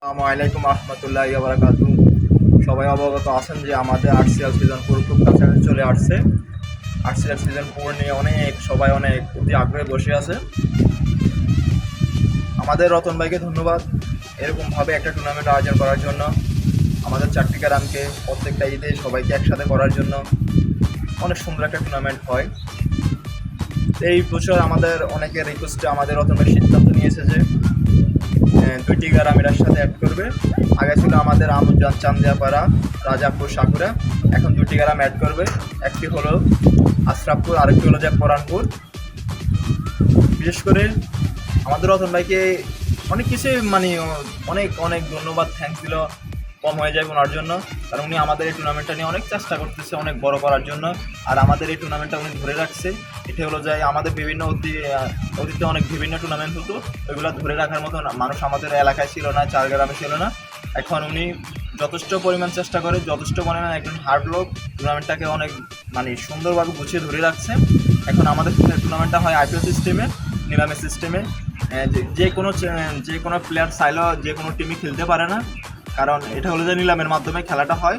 আসসালামু আলাইকুম রহমতুল্লাহি ওয়া বারাকাতুহু। সবাই অবগত আছেন যে আমাদের আরসিএল সিজন 4 খুব কাছাকাছি চলে আসছে। আরসিএল সিজন 4 নিয়ে সবাই অনেক অতি আগ্রহে বসে আছে। আমাদের রতন ভাইকে ধন্যবাদ এরকমভাবে একটা টুর্নামেন্ট আয়োজন করার জন্য, আমাদের চারটি গ্রামকে প্রত্যেকটা ঈদে সবাইকে একসাথে করার জন্য অনেক সুন্দর একটা টুর্নামেন্ট হয়। এই বছর আমাদের অনেকের রিকোয়েস্টে আমাদের রতন ভাই সিদ্ধান্ত নিয়েছে যে দুইটি গ্রাম এটার সাথে অ্যাড করবে। আগে ছিল আমাদের আমুজান, চান্দিয়াপাড়া, রাজাপুর, সাকুরা, এখন দুটি গ্রাম অ্যাড করবে। একটি হলো আশরাফপুর, আরেকটি হলো যে পরানপুর। বিশেষ করে আমাদের রতন ভাইকে অনেক কিছুই অনেক অনেক ধন্যবাদ, থ্যাঙ্কস দিল কম হয়ে যায় ওনার জন্য, কারণ উনি আমাদের এই টুর্নামেন্টটা নিয়ে অনেক চেষ্টা করতেছে অনেক বড় করার জন্য। আর আমাদের এই টুর্নামেন্টটা উনি ধরে রাখছে। এটা হলো যে আমাদের বিভিন্ন অতীতে অনেক বিভিন্ন টুর্নামেন্ট হতো, ওইগুলো ধরে রাখার মতো মানুষ আমাদের এলাকায় ছিল না, চার গ্রামে ছিল না। এখন উনি যথেষ্ট পরিমাণ চেষ্টা করে, যথেষ্ট পরিমাণ একজন হার্ড লোক, টুর্নামেন্টটাকে অনেক সুন্দরভাবে গুছিয়ে ধরে রাখছে। এখন আমাদের টুর্নামেন্টটা হয় আইপিএল সিস্টেমে, নিলামের সিস্টেমে। যে কোনো প্লেয়ার চাইলেও যে কোনো টিমই খেলতে পারে না, কারণ এটা হলো যে নিলামের মাধ্যমে খেলাটা হয়।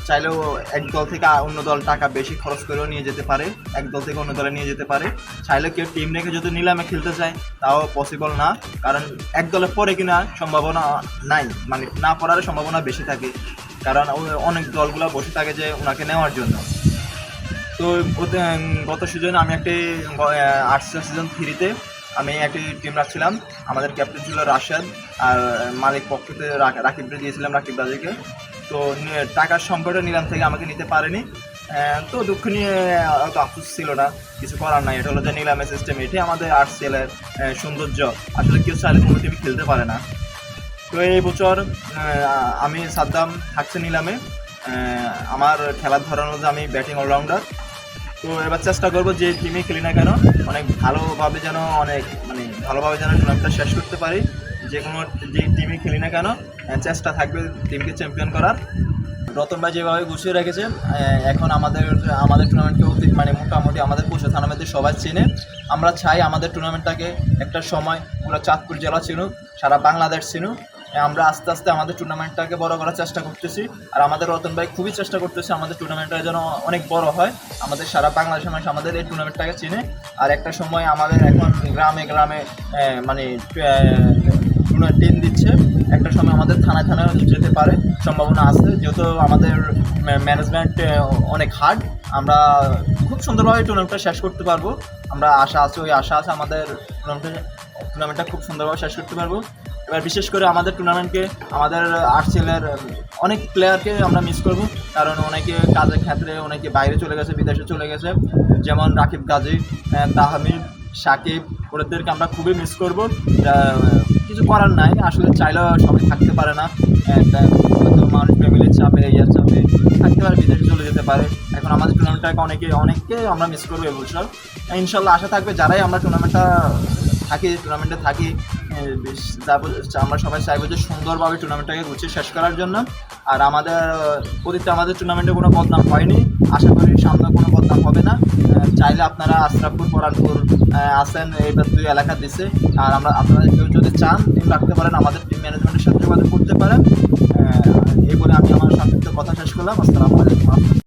চাইলেও এক দল থেকে অন্য দল টাকা বেশি খরচ করেও নিয়ে যেতে পারে, এক দল থেকে অন্য দলে নিয়ে যেতে পারে। চাইলে কেউ টিম রেখে যদি নিলামে খেলতে চায় তাও পসিবল না, কারণ এক দলে পরে কিনা সম্ভাবনা নাই, না পড়ার সম্ভাবনা বেশি থাকে, কারণ অনেক দলগুলো বসে থাকে যে ওনাকে নেওয়ার জন্য। তো গত সিজনে আমি একটি আর্টসেল সিজন 3-তে আমি একটি টিম রাখছিলাম। আমাদের ক্যাপ্টেন ছিল রাশেদ, আর মালিক পক্ষতে রাকিবরে দিয়েছিলাম, রাকিব রাজাকে। তো টাকার সংকটে নিলাম থেকে আমাকে নিতে পারেনি, তো দুঃখ নিয়ে অত আফসোস ছিল না, কিছু করার নাই। এটা হলো যে নিলামের সিস্টেম, এটাই আমাদের আর্টসেলের সৌন্দর্য। আসলে কেউ চাইলে কোনো টিম খেলতে পারে না। তো এই বছর আমি সাদ্দাম থাকছে নিলামে। আমার খেলার ধরন হলো যে আমি ব্যাটিং অলরাউন্ডার। তো এবার চেষ্টা করবো যে টিমে খেলি না কেন অনেক ভালোভাবে যেন টুর্নামেন্টটা শেষ করতে পারি। যে টিমে খেলি না কেন চেষ্টা থাকবে টিমকে চ্যাম্পিয়ন করার। রতন ভাই যেভাবে গুছিয়ে রেখেছে, এখন আমাদের টুর্নামেন্টকে মোটামুটি আমাদের কোচা থানামেদের সবাই চেনে। আমরা চাই আমাদের টুর্নামেন্টটাকে একটা সময় পুরো চাঁদপুর জেলা চিনুক, সারা বাংলাদেশ চিনুক। আমরা আস্তে আস্তে আমাদের টুর্নামেন্টটাকে বড় করার চেষ্টা করতেছি, আর আমাদের রতন ভাই খুবই চেষ্টা করতেছে আমাদের টুর্নামেন্টটা যেন অনেক বড় হয়, আমাদের সারা বাংলাদেশের মানুষ আমাদের এই টুর্নামেন্টটাকে চিনে। আর একটা সময় আমাদের এখন গ্রামে গ্রামে টিম দিচ্ছে, একটা সময় আমাদের থানায় যেতে পারে, সম্ভাবনা আছে, যেহেতু আমাদের ম্যানেজমেন্ট অনেক হার্ড। আমরা খুব সুন্দরভাবে টুর্নামেন্টটা শেষ করতে পারবো, আমরা আশা আছে, ওই আশা আছে আমাদের টুর্নামেন্টটা খুব সুন্দরভাবে শেষ করতে পারবো। এবার বিশেষ করে আমাদের টুর্নামেন্টকে আমাদের আর্টসেলের অনেক প্লেয়ারকে আমরা মিস করব, কারণ অনেকে কাজের ক্ষেত্রে অনেকে বাইরে চলে গেছে, বিদেশে চলে গেছে, যেমন রাকিব গাজী, তাহমিদ, সাকিব, ওদেরকে আমরা খুবই মিস করব। কিছু করার নাই, আসলে চাইলেও সবাই থাকতে পারে না, মানুষ ফ্যামিলির চাপে চাপে থাকতে পারে, বিদেশে চলে যেতে পারে। এখন আমাদের টুর্নামেন্টটাকে অনেককে আমরা মিস করবো এবছর। ইনশাল্লাহ আশা থাকবে যারাই আমরা টুর্নামেন্টে থাকি, আমরা সবাই চাইবো যে সুন্দরভাবে টুর্নামেন্টটাকে গুছিয়ে শেষ করার জন্য। আর আমাদের টুর্নামেন্টে কোনো বদনাম হয়নি, আশা করি সামনে কোনো বদনাম হবে না। চাইলে আপনারা আশরাফপুর, পরানপুর আসেন, এইবার 2 এলাকা দিছে। আর আপনারা কেউ যদি চান টিম রাখতে পারেন, আমাদের টিম ম্যানেজমেন্টের সাথে যোগাযোগ করতে পারেন। এই বলে আমি আমার সংক্ষিপ্ত কথা শেষ করলাম। আসসালামু আলাইকুম।